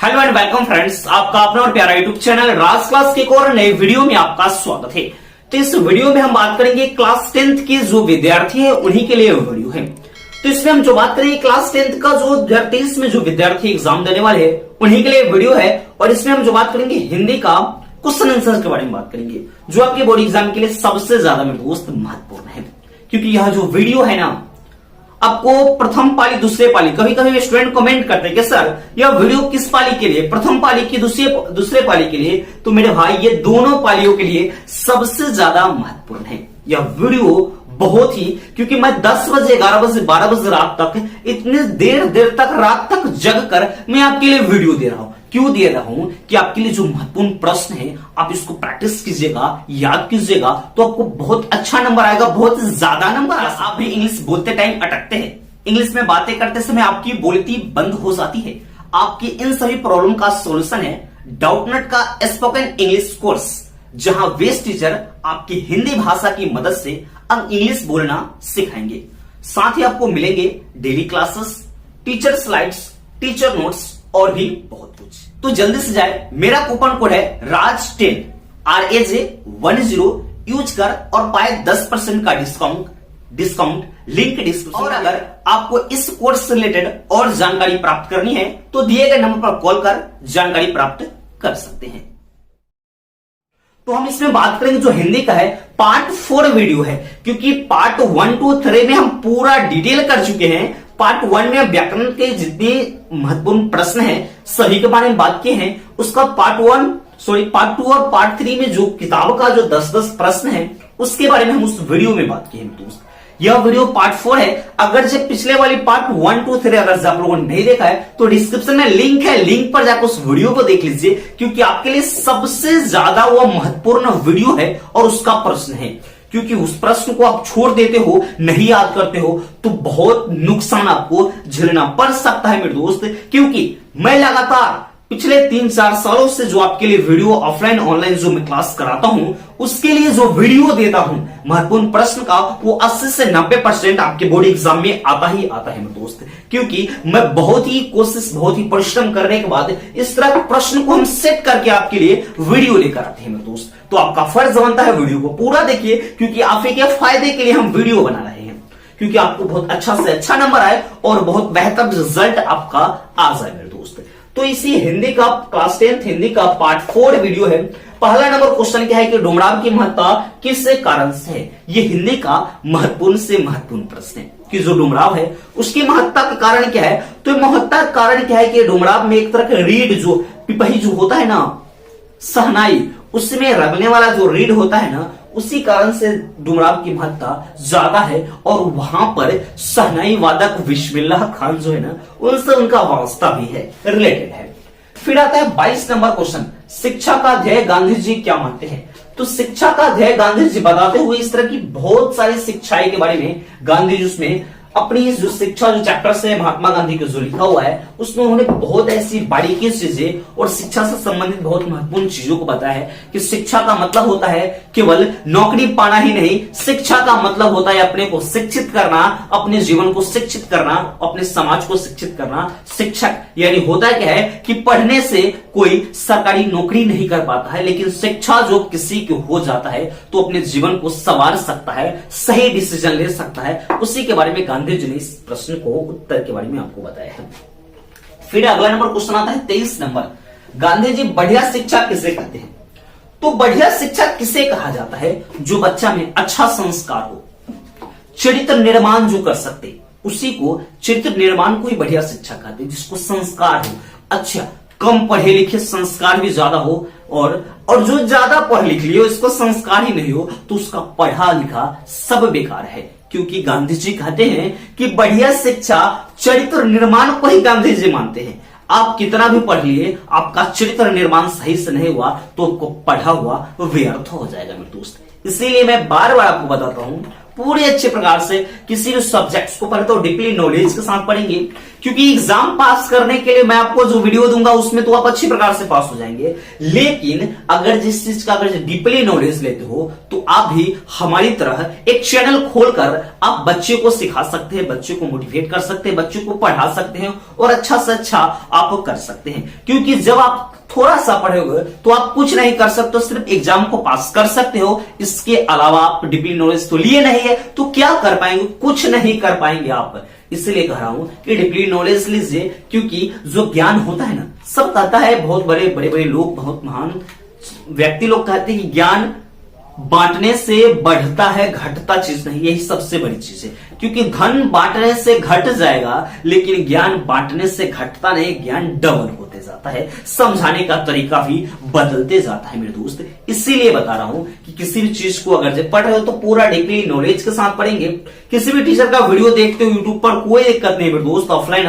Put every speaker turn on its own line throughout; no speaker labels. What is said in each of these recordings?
Hello and welcome friends, आपका अपना और प्यारा यूट्यूब चैनल राज क्लास के एक और नए वीडियो में आपका स्वागत है। तो इस वीडियो में हम बात करेंगे क्लास 10th के जो विद्यार्थी है उन्हीं के लिए वीडियो है। तो इसमें हम जो बात करेंगे क्लास 10th का जो 2023 में जो विद्यार्थी एग्जाम देने वाले हैं उन्हीं के लिए वीडियो है। और इसमें हम जो बात करेंगे हिंदी का क्वेश्चन आंसर के बारे में बात करेंगे, जो आपके बोर्ड एग्जाम के लिए सबसे ज्यादा मेरे दोस्त महत्वपूर्ण है। क्योंकि यह जो वीडियो है ना, आपको प्रथम पाली दूसरे पाली, कभी कभी स्टूडेंट कमेंट करते हैं कि सर यह वीडियो किस पाली के लिए, प्रथम पाली की दूसरे पाली के लिए। तो मेरे भाई ये दोनों पालियों के लिए सबसे ज्यादा महत्वपूर्ण है यह वीडियो, बहुत ही। क्योंकि मैं 10 बजे 11 बजे 12 बजे रात तक इतने देर तक रात तक जग कर मैं आपके लिए वीडियो दे रहा हूं। क्यों दे रहा हूं कि आपके लिए जो महत्वपूर्ण प्रश्न है आप इसको प्रैक्टिस कीजिएगा, याद कीजिएगा, तो आपको बहुत अच्छा नंबर आएगा, बहुत ज्यादा नंबर। आप भी इंग्लिश बोलते टाइम अटकते हैं, इंग्लिश में बातें करते समय आपकी बोलती बंद हो जाती है। आपकी इन सभी प्रॉब्लम का सॉल्यूशन है डाउटनेट का स्पोकन इंग्लिश कोर्स, जहां बेस्ट टीचर आपकी हिंदी भाषा की मदद से अब इंग्लिश बोलना सिखाएंगे। साथ ही आपको मिलेंगे daily classes, teacher slides, teacher notes और भी बहुत कुछ। तो जल्दी से जाए, मेरा कूपन कोड है RAJ10 RAJ10 यूज कर और पाए 10% का डिस्काउंट लिंक डिस्क्रिप्शन। और अगर आपको इस कोर्स से रिलेटेड और जानकारी प्राप्त करनी है तो दिए गए नंबर पर कॉल कर जानकारी प्राप्त कर सकते हैं। तो हम इसमें बात करेंगे जो हिंदी का है पार्ट 4 वीडियो है, क्योंकि पार्ट 1 2 3 में हम पूरा डिटेल कर चुके हैं। पार्ट 1 में व्याकरण के जितने महत्वपूर्ण प्रश्न हैं सभी के बारे में बात किए हैं। उसका पार्ट 2 और पार्ट 3 में जो किताब का जो 10-10 प्रश्न है उसके बारे में हम उस वीडियो में बात किए हैं दोस्त। यह वीडियो पार्ट 4 है। अगर जब पिछले वाली पार्ट 1 2 3 अगर आप लोगों ने नहीं देखा है तो डिस्क्रिप्शन में लिंक है, लिंक पर जाकर उस वीडियो को देख लीजिए, क्योंकि आपके लिए सबसे ज्यादा वह महत्वपूर्ण वीडियो है और उसका प्रश्न है। क्योंकि उस प्रश्न को आप छोड़ देते हो, नहीं याद करते हो, तो बहुत नुकसान आपको झेलना पड़ सकता है मेरे दोस्त। क्योंकि मैं लगातार पिछले 3-4 सालों से जो आपके लिए वीडियो ऑफलाइन ऑनलाइन जो मैं क्लास कराता हूं उसके लिए जो वीडियो देता हूं महत्वपूर्ण प्रश्न का, वो 80 से 90% आपके बोर्ड एग्जाम में आता ही आता है मेरे दोस्त। क्योंकि मैं बहुत ही कोशिश, बहुत ही परिश्रम करने के बाद इस तरह के प्रश्न को हम सेट करके आपके लिए वीडियो लेकर आते हैं मेरे दोस्त। तो आपका फर्ज बनता है वीडियो को पूरा देखिए, क्योंकि आपके फायदे के लिए हम वीडियो बना रहे हैं, क्योंकि आपको बहुत अच्छा से अच्छा नंबर आए और बहुत बेहतर रिजल्ट आपका आ जाए मेरे दोस्त। तो इसी हिंदी का क्लास 10th हिंदी का पार्ट 4 वीडियो है। पहला नंबर क्वेश्चन क्या है कि डुमराव की महत्ता किस कारण से है। ये हिंदी का महत्वपूर्ण से महत्वपूर्ण प्रश्न है कि जो डुमराव है उसकी महत्ता का कारण क्या है। तो महत्ता का कारण क्या है कि डुमराव में एक तरह का रीड, जो पिपही जो होता है ना, सहनाई, उसमें रगने वाला जो रीड होता है ना, उसी कारण से डुमराव की महत्ता ज्यादा है। और वहां पर सहनाई वादक बिस्मिल्लाह खान जो है ना, उनसे उनका वास्ता भी है, रिलेटेड है। फिर आता है 22 नंबर क्वेश्चन, शिक्षा का ध्येय गांधी जी क्या मानते हैं। तो शिक्षा का ध्येय गांधी जी बताते हुए इस तरह की बहुत सारी शिक्षाएं के बारे में गांधी जी उसमें अपनी जो शिक्षा जो चैप्टर से महात्मा गांधी का जो लिखा हुआ है उसमें उन्होंने बहुत ऐसी बारीकी चीजें और शिक्षा से संबंधित बहुत महत्वपूर्ण चीजों को बताया है कि शिक्षा का मतलब होता है केवल नौकरी पाना ही नहीं, शिक्षा का मतलब होता है अपने को शिक्षित करना, अपने जीवन को शिक्षित करना, अपने समाज को शिक्षित करना। शिक्षक यानी होता क्या है कि पढ़ने से कोई सरकारी नौकरी नहीं कर पाता है, लेकिन शिक्षा जो किसी को हो जाता है तो अपने जीवन को संवार सकता है, सही डिसीजन ले सकता है। उसी के बारे में गांधी जी ने इस प्रश्न को उत्तर के बारे में आपको बताया है। फिर अगला नंबर क्वेश्चन आता है 23 नंबर, गांधी जी बढ़िया शिक्षा किसे कहते हैं। तो बढ़िया शिक्षा किसे कहा जाता है, जो बच्चा में अच्छा संस्कार हो, चरित्र निर्माण जो कर सकते, उसी को चरित्र निर्माण को ही बढ़िया शिक्षा कहते हैं। जिसको संस्कार हो, अच्छा कम पढ़े लिखे संस्कार भी ज्यादा हो, और जो ज्यादा पढ़ लिख लियो इसको संस्कार ही नहीं हो तो उसका पढ़ा लिखा सब बेकार है। क्योंकि गांधी जी कहते हैं कि बढ़िया शिक्षा चरित्र निर्माण को ही गांधी जी मानते हैं। आप कितना भी पढ़ लिए, आपका चरित्र निर्माण सही से नहीं हुआ तो आपको पढ़ा हुआ व्यर्थ हो जाएगा मेरे दोस्त। इसीलिए मैं बार बार आपको बताता हूं, पूरे अच्छे प्रकार से किसी भी सब्जेक्ट्स को पढ़े तो डीपली नॉलेज के साथ पढ़ेंगे, क्योंकि एग्जाम पास करने के लिए मैं आपको जो वीडियो दूंगा उसमें तो आप अच्छी प्रकार से पास हो जाएंगे। लेकिन अगर जिस चीज का अगर डीपली नॉलेज लेते हो तो आप भी हमारी तरह एक चैनल खोलकर आप बच्चे को सिखा सकते हैं, बच्चे को मोटिवेट कर सकते हैं, बच्चे को पढ़ा सकते हैं और अच्छा से अच्छा आप कर सकते हैं। क्योंकि जब आप थोड़ा सा पढ़ोगे तो आप कुछ नहीं कर सकते, सिर्फ एग्जाम को पास कर सकते हो। इसके अलावा आप डीपली नॉलेज तो लिए नहीं है तो क्या कर पाएंगे, कुछ नहीं कर पाएंगे आप। इसलिए कह रहा हूं कि डीपली नॉलेज लीजिए, क्योंकि जो ज्ञान होता है ना, सब कहता है, बहुत बड़े बड़े लोग, बहुत महान व्यक्ति लोग कहते हैं कि ज्ञान बांटने से बढ़ता है, घटता चीज नहीं। यही सबसे बड़ी चीज है, क्योंकि धन बांटने से घट जाएगा लेकिन ज्ञान बांटने से घटता नहीं, ज्ञान डबल होते जाता है, समझाने का तरीका भी बदलते जाता है मेरे दोस्त। इसीलिए बता रहा हूं कि किसी भी चीज को अगर जब पढ़ रहे हो तो पूरा डीपली नॉलेज के साथ पढ़ेंगे। किसी भी टीचर का वीडियो देखते हो यूट्यूब पर, कोई दिक्कत नहीं मेरे दोस्त, ऑफलाइन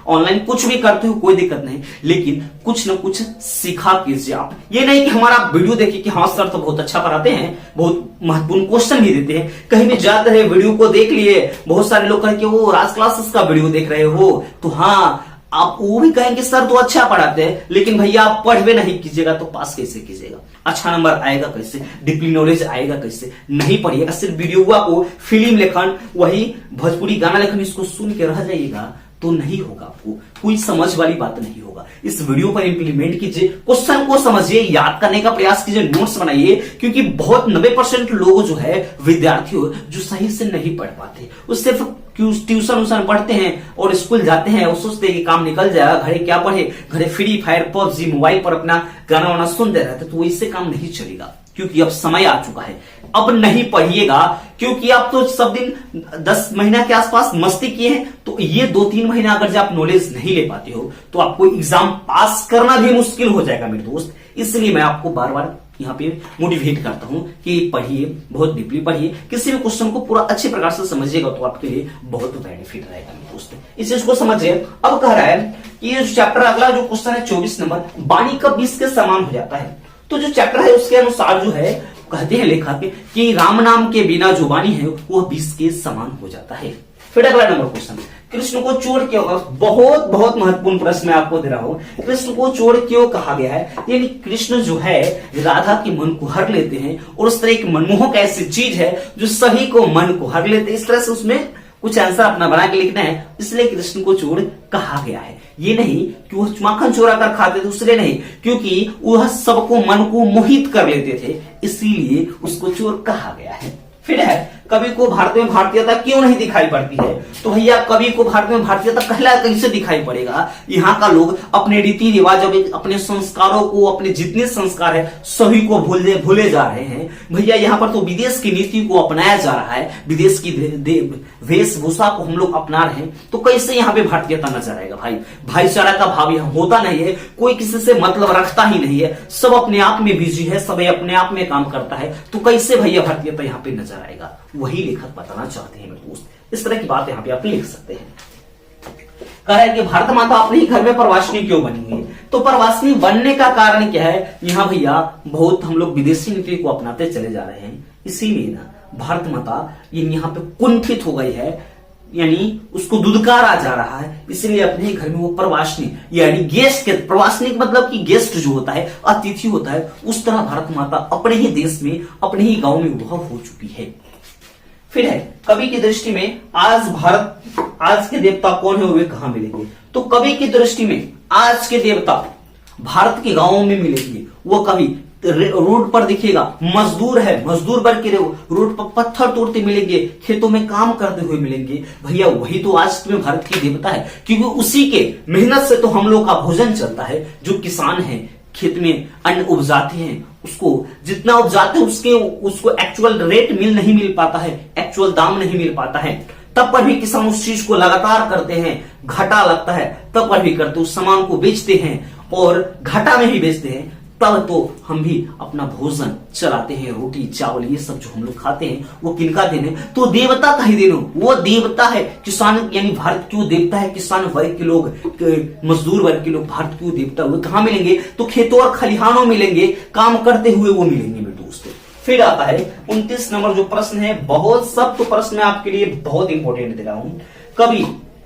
ऑनलाइन कुछ भी करते हो कोई दिक्कत नहीं, लेकिन कुछ न कुछ सीखा कीजिए आप। ये नहीं कि हमारा वीडियो देखिए कि हाँ सर तो बहुत अच्छा पढ़ाते हैं, बहुत महत्वपूर्ण क्वेश्चन भी देते हैं, कहीं भी जाते रहे वीडियो को देख लिए। बहुत सारे लोग कहेंगे वो राज क्लासेस का वीडियो देख रहे हो तो हाँ, आप वो भी कहेंगे सर तो अच्छा पढ़ाते हैं, लेकिन भैया आप पढ़वे नहीं कीजिएगा तो पास कैसे कीजिएगा, अच्छा नंबर आएगा कैसे, डीपली नॉलेज आएगा कैसे? नहीं पढ़िएगा, सिर्फ वीडियो को फिल्म लेखन, वही भोजपुरी गाना लेखन इसको सुन के रह जाइएगा तो नहीं होगा, आपको कोई समझ वाली बात नहीं होगा। इस वीडियो पर इंप्लीमेंट कीजिए, क्वेश्चन को समझिए, याद करने का प्रयास कीजिए, नोट्स बनाइए, क्योंकि बहुत 90% लोग जो है विद्यार्थी जो सही से नहीं पढ़ पाते, वो सिर्फ ट्यूशन पढ़ते हैं और स्कूल जाते हैं और सोचते हैं कि काम निकल जाएगा, घरे क्या पढ़े, घरे फ्री फायर पबजी मोबाइल पर अपना गाना वाना सुनते रहते, तो इससे काम नहीं चलेगा। क्योंकि अब समय आ चुका है, अब नहीं पढ़िएगा, क्योंकि आप तो सब दिन 10 महीना के आसपास मस्ती किए हैं, तो ये 2-3 महीना अगर जब आप नॉलेज नहीं ले पाते हो तो आपको एग्जाम पास करना भी मुश्किल हो जाएगा मेरे दोस्त। इसलिए मैं आपको बार बार यहाँ पे मोटिवेट करता हूं कि पढ़िए, बहुत डीपली पढ़िए, किसी भी क्वेश्चन को पूरा अच्छे प्रकार से समझिएगा तो आपके लिए बहुत बेनिफिट रहेगा मेरे दोस्त। इस चीज को समझिए। अब कह रहा है कि ये चैप्टर अगला जो क्वेश्चन है 24 नंबर, वाणी कब 20 के समान हो जाता है? तो जो चैप्टर है उसके अनुसार जो है कहते हैं लेखक कि राम नाम के बिना जो वाणी है वह 20 के समान हो जाता है। फिर अगला नंबर क्वेश्चन, कृष्ण को चोर क्यों, बहुत बहुत महत्वपूर्ण प्रश्न मैं आपको दे रहा हूं, कृष्ण को चोर क्यों कहा गया है? यानी कृष्ण जो है राधा के मन को हर लेते हैं और उस तरह एक मनमोहक ऐसी चीज है जो सभी को मन को हर लेते हैं। इस तरह से उसमें कुछ आंसर अपना बना के लिखना है, इसलिए कृष्ण को चोर कहा गया है। ये नहीं कि वो माखन चोरा कर खाते थे, उसलिए नहीं, क्योंकि वह सबको मन को मोहित कर लेते थे, इसीलिए उसको चोर कहा गया है। फिर है कवि को भारत में भारतीयता क्यों नहीं दिखाई पड़ती है? तो भैया कवि को भारत में भारतीयता कहला कैसे दिखाई पड़ेगा? यहाँ का लोग अपने रीति रिवाज, अपने संस्कारों को, अपने जितने संस्कार है सभी को भूले जा रहे हैं। भैया यहाँ पर तो विदेश की नीति को अपनाया जा रहा है, विदेश की वेशभूषा को हम लोग अपना रहे हैं, तो कैसे यहाँ पे भारतीयता नजर आएगा? भाई भाईचारा का भाव यहाँ होता नहीं है, कोई किसी से मतलब रखता ही नहीं है, सब अपने आप में बिजी है, सब अपने आप में काम करता है, तो कैसे भैया भारतीयता यहाँ पे नजर आएगा? वही लेखक बताना चाहते हैं मेरे दोस्त। इस तरह की बात यहाँ पे आप लिख सकते हैं। कह रहा है कि भारत माता अपने ही घर में प्रवासिनी क्यों बनेंगी? तो प्रवासिनी बनने का कारण क्या है? यहाँ भैया बहुत हम लोग विदेशी नीति को अपनाते चले जा रहे हैं, इसीलिए ना भारत माता ये यहाँ पे कुंठित हो गई है, यानी उसको दुदकारा जा रहा है, इसलिए अपने घर में वो प्रवासिनी यानी गेस्ट के, प्रवासिनी मतलब कि गेस्ट जो होता है, अतिथि होता है, उस तरह भारत माता अपने ही देश में, अपने ही गांव में उद्भव हो चुकी है। फिर है कवि की दृष्टि में आज के देवता कौन है, वे कहां मिलेंगे? तो कवि की दृष्टि में आज के देवता भारत के गांवों में मिलेंगे। वो कवि रोड पर दिखेगा, मजदूर है, मजदूर बन के रोड पर पत्थर तोड़ते मिलेंगे, खेतों में काम करते हुए मिलेंगे। भैया वही तो आज में भारत की देवता है, क्योंकि उसी के मेहनत से तो हम लोग का भोजन चलता है। जो किसान है खेत में अन्न उपजाते हैं, उसको जितना उपजाते हैं उसको एक्चुअल रेट नहीं मिल पाता है, एक्चुअल दाम नहीं मिल पाता है, तब पर भी किसान उस चीज को लगातार करते हैं, घाटा लगता है तब पर भी करते, उस सामान को बेचते हैं और घाटा में ही बेचते हैं, तब तो हम भी अपना भोजन चलाते हैं। रोटी चावल ये सब जो हम लोग खाते हैं वो किनका देन है? तो देवता का ही देन, वो देवता है किसान, यानी भारत क्यों देवता है? किसान वर्ग के लोग, मजदूर वर्ग के लोग भारत क्यों देवता हुए कहां मिलेंगे? तो खेतों और खलिहानों मिलेंगे, काम करते हुए वो मिलेंगे मेरे दोस्तों। फिर आता है 29 नंबर जो प्रश्न है, बहुत सब तो प्रश्न मैं आपके लिए बहुत इंपॉर्टेंट दे रहा हूं।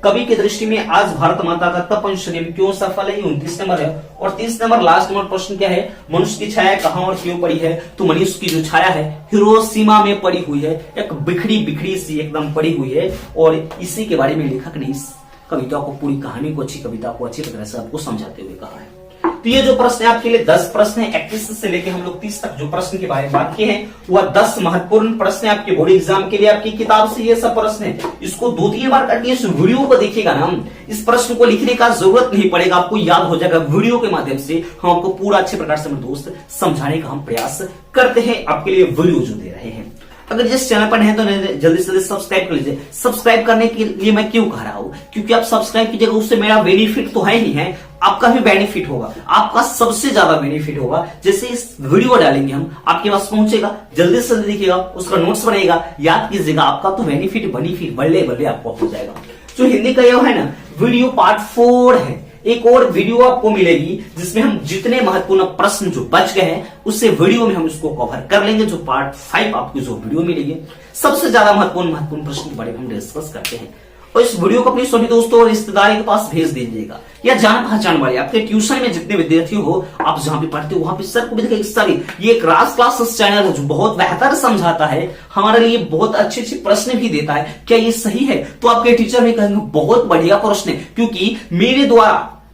कवि की दृष्टि में आज भारत माता का तपस्या नियम क्यों सफल है, 29 नंबर है। और 30 नंबर लास्ट नंबर प्रश्न क्या है, मनुष्य की छाया कहां और क्यों पड़ी है, तो मनुष्य की जो छाया है हिरोशिमा में पड़ी हुई है, एक बिखरी बिखरी सी एकदम पड़ी हुई है। और इसी के बारे में लेखक ने इस कविता को, पूरी कहानी को, अच्छी कविता को अच्छी तरह से आपको समझाते हुए कहा है। तो ये जो प्रश्न है आपके लिए 10 प्रश्न है, 31 से लेके हम लोग 30 तक जो प्रश्न के बारे में बात किए हैं वह 10 महत्वपूर्ण प्रश्न है आपके बोर्ड एग्जाम के लिए। आपकी किताब से ये सब प्रश्न है, इसको 2-3 बार करके इस वीडियो को देखिएगा ना, इस प्रश्न को लिखने का जरूरत नहीं पड़ेगा, आपको याद हो जाएगा। वीडियो के माध्यम से हम आपको पूरा अच्छे प्रकार से मेरे दोस्त समझाने का हम प्रयास करते हैं, आपके लिए वीडियो जो दे रहे हैं। अगर जिस चैनल पर है तो जल्दी से जल्दी सब्सक्राइब कर लीजिए। सब्सक्राइब करने के लिए मैं क्यों कह रहा हूं, क्योंकि आप सब्सक्राइब कीजिएगा, उससे मेरा बेनिफिट तो है ही है, आपका भी बेनिफिट होगा, आपका सबसे ज्यादा बेनिफिट होगा। जैसे इस वीडियो डालेंगे हम, आपके पास पहुंचेगा, जल्दी से जल्दी देखिएगा, उसका नोट्स बनेगा, याद कीजिएगा, आपका तो बेनिफिट बल्ले बल्ले आपको हो जाएगा। जो हिंदी का यह है ना वीडियो पार्ट 4 है, एक और वीडियो आपको मिलेगी जिसमें हम जितने महत्वपूर्ण प्रश्न जो बच गए हैं उससे वीडियो में हम इसको कवर कर लेंगे। जो पार्ट 5 आपकी जो वीडियो मिलेगी, सबसे ज्यादा महत्वपूर्ण प्रश्न के बारे में हम डिस्कस करते हैं। और इस वीडियो को अपने सभी दोस्तों और रिश्तेदारों के पास भेज दीजिएगा, या जान पहचान वाले आपके ट्यूशन में जितने विद्यार्थी हो, आप जहां पे पढ़ते हो वहां पे सर को भी देखिए। सर ये एक राज क्लासेस चैनल है जो बहुत बेहतर समझाता है, हमारे लिए बहुत अच्छे अच्छे प्रश्न भी देता है। क्या ये सही है? तो आपके टीचर भी कहेंगे बहुत बढ़िया प्रश्न है, क्योंकि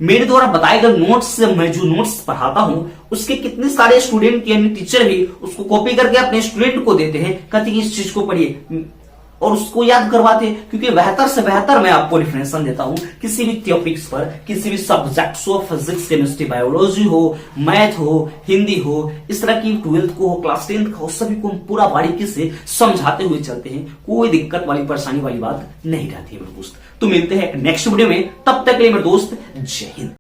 मेरे द्वारा बताए गए नोट्स से मैं जो नोट्स पढ़ाता हूं उसके कितने सारे स्टूडेंट यानी टीचर भी उसको कॉपी करके अपने स्टूडेंट को देते हैं, कहते हैं इस चीज को पढ़िए और उसको याद करवाते हैं। क्योंकि बेहतर से बेहतर मैं आपको रिफरेंस देता हूं किसी भी टॉपिक्स पर, किसी भी सब्जेक्ट्स हो, फिजिक्स, केमिस्ट्री, बायोलॉजी हो, मैथ हो, हिंदी हो, इस तरह की 12th को हो, क्लास 10th का हो, सभी को पूरा बारीकी से समझाते हुए चलते हैं। कोई दिक्कत वाली परेशानी वाली बात नहीं रहती है मेरे दोस्त। तो मिलते हैं नेक्स्ट वीडियो में, तब तक के लिए मेरे दोस्त जय हिंद।